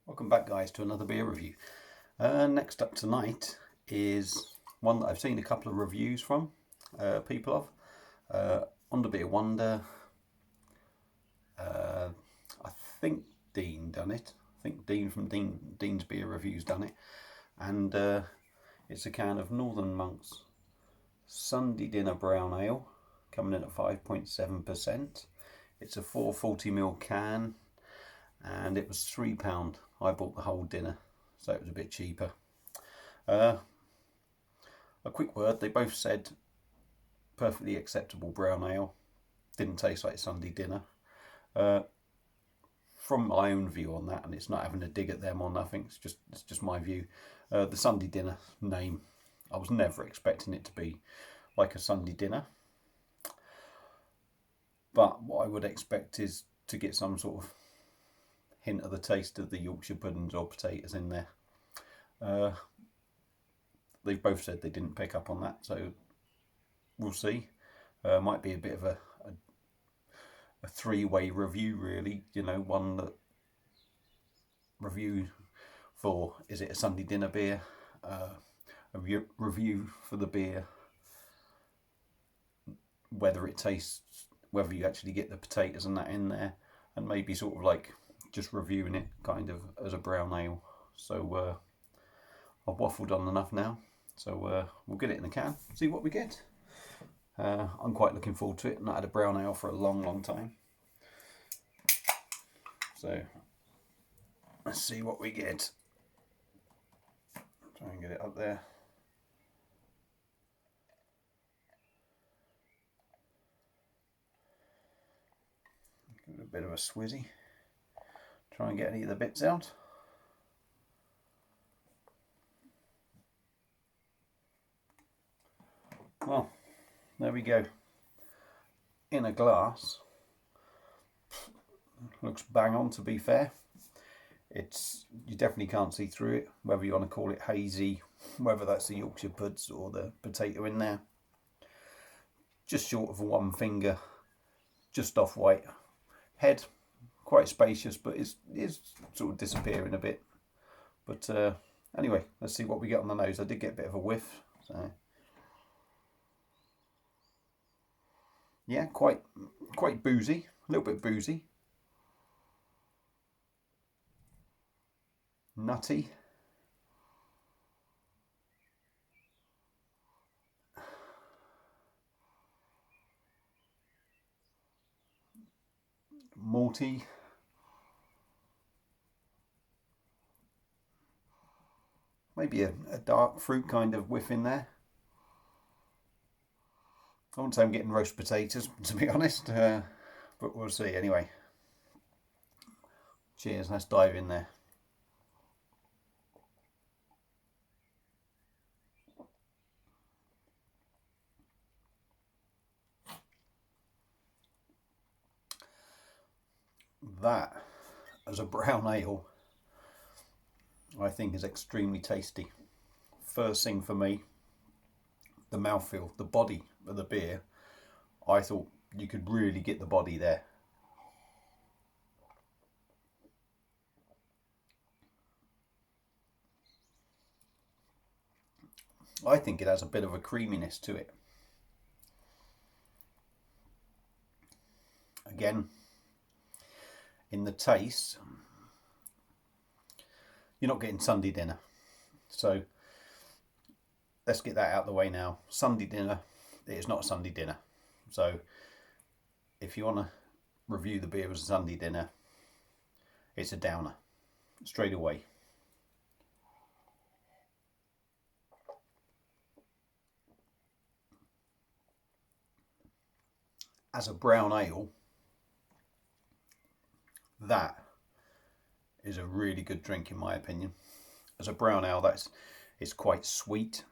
Welcome back, guys, to another beer review. Next up tonight is one that I've seen a couple of reviews from people of. Under Beer Wonder. I think Dean done it. I think Dean from Dean's Beer Reviews done it. And it's a can of Northern Monks Sunday Dinner Brown Ale, coming in at 5.7%. It's a 440ml can, and it was £3. I bought the whole dinner, so it was a bit cheaper. A quick word, they both said perfectly acceptable brown ale. Didn't taste like Sunday dinner. From my own view on that, and it's not having a dig at them or nothing, it's just my view. The Sunday dinner name, I was never expecting it to be like a Sunday dinner. But what I would expect is to get some sort of hint of the taste of the Yorkshire puddings or potatoes in there. They've both said they didn't pick up on that, so we'll see. Might be a bit of a three-way review, really. You know, one that review for is it a Sunday dinner beer, a review for the beer, whether it tastes, whether you actually get the potatoes and that in there, and maybe sort of like just reviewing it kind of as a brown ale. So I've waffled on enough now, so we'll get it in the can, see what we get. I'm quite looking forward to it. Not had a brown ale for a long time, so let's see what we get. Try and get it up there. Give it a bit of a swizzy. Try and get any of the bits out. Well, there we go. In a glass. Looks bang on, to be fair. You definitely can't see through it, whether you want to call it hazy, whether that's the Yorkshire puds or the potato in there. Just short of one finger, just off white. Head, quite spacious, but it's sort of disappearing a bit. But anyway, let's see what we get on the nose. I did get a bit of a whiff, so yeah, quite boozy, a little bit boozy, nutty. Malty. Maybe a dark fruit kind of whiff in there. I wouldn't say I'm getting roast potatoes, to be honest, but we'll see anyway. Cheers, let's dive in there. That, as a brown ale, I think is extremely tasty. First thing for me, the mouthfeel, the body of the beer. I thought you could really get the body there. I think it has a bit of a creaminess to it. Again, in the taste, you're not getting Sunday dinner. So let's get that out of the way now. Sunday dinner, it's not a Sunday dinner. So if you want to review the beer as a Sunday dinner, it's a downer, straight away. As a brown ale, that is a really good drink in my opinion. As a brown ale, it's quite sweet.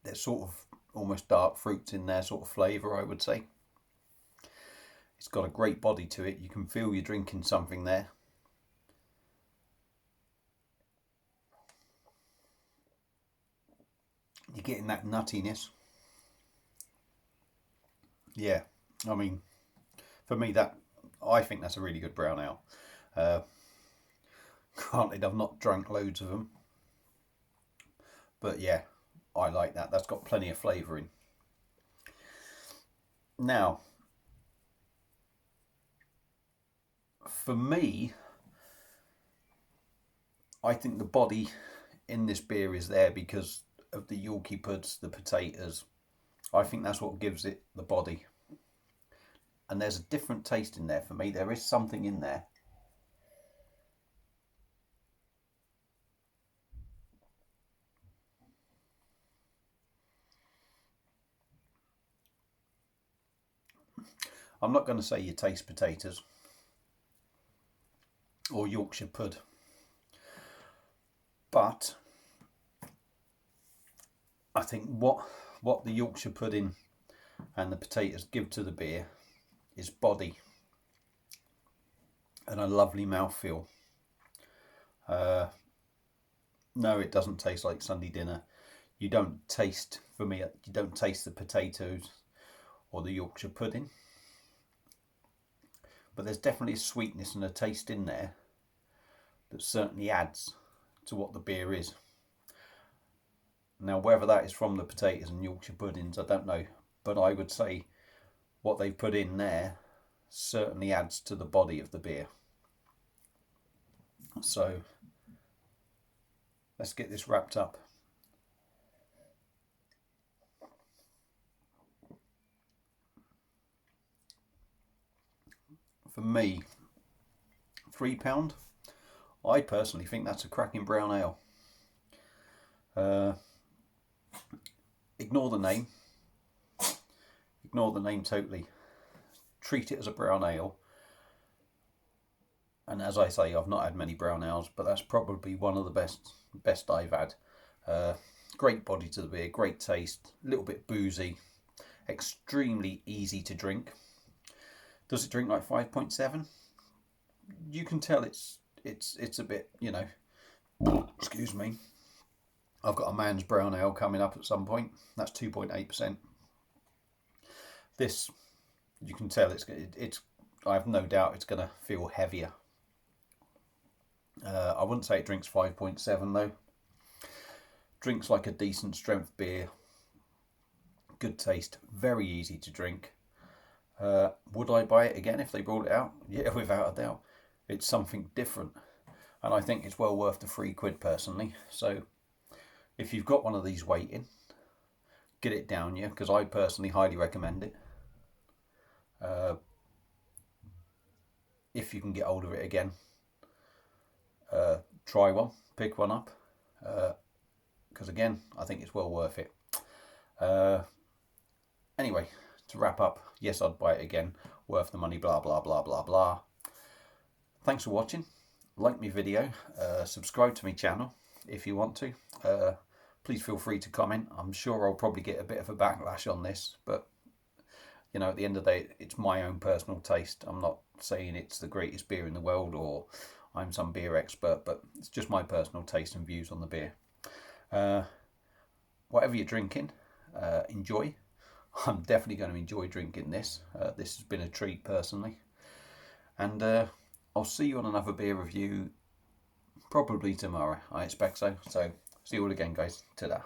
There's sort of almost dark fruits in there, sort of flavour, I would say. It's got a great body to it. You can feel you're drinking something there. You're getting that nuttiness. Yeah, I mean, for me, I think that's a really good brown ale. Granted, I've not drunk loads of them, but yeah, I like that. That's got plenty of flavour in. Now, for me, I think the body in this beer is there because of the Yorkie puds, the potatoes. I think that's what gives it the body. And there's a different taste in there for me. There is something in there. I'm not going to say you taste potatoes or Yorkshire pud, but I think what the Yorkshire pudding and the potatoes give to the beer is body and a lovely mouthfeel. No, it doesn't taste like Sunday dinner. You don't taste, for me, you don't taste the potatoes or the Yorkshire pudding. But there's definitely a sweetness and a taste in there that certainly adds to what the beer is. Now, whether that is from the potatoes and Yorkshire puddings, I don't know. But I would say what they've put in there certainly adds to the body of the beer. So let's get this wrapped up. For me, £3. I personally think that's a cracking brown ale. Ignore the name. Ignore the name totally. Treat it as a brown ale. And as I say, I've not had many brown ales, but that's probably one of the best I've had. Great body to the beer, great taste, a little bit boozy, extremely easy to drink. Does it drink like 5.7? You can tell it's a bit, you know, excuse me. I've got a man's brown ale coming up at some point. That's 2.8%. This, you can tell it's. I have no doubt it's going to feel heavier. I wouldn't say it drinks 5.7 though. Drinks like a decent strength beer. Good taste, very easy to drink. Would I buy it again if they brought it out? Yeah, without a doubt. It's something different, and I think it's well worth the £3 personally. So if you've got one of these waiting, get it down you, because I personally highly recommend it. If you can get hold of it again, try one, pick one up, because again, I think it's well worth it. Anyway, to wrap up, yes, I'd buy it again, worth the money, blah blah blah blah blah. Thanks for watching. Like my video, subscribe to my channel if you want to. Please feel free to comment. I'm sure I'll probably get a bit of a backlash on this, but you know, at the end of the day, it's my own personal taste. I'm not saying it's the greatest beer in the world or I'm some beer expert, but it's just my personal taste and views on the beer. Whatever you're drinking, enjoy. I'm definitely going to enjoy drinking this. This has been a treat personally. And I'll see you on another beer review probably tomorrow. I expect so. So see you all again, guys. Ta-da.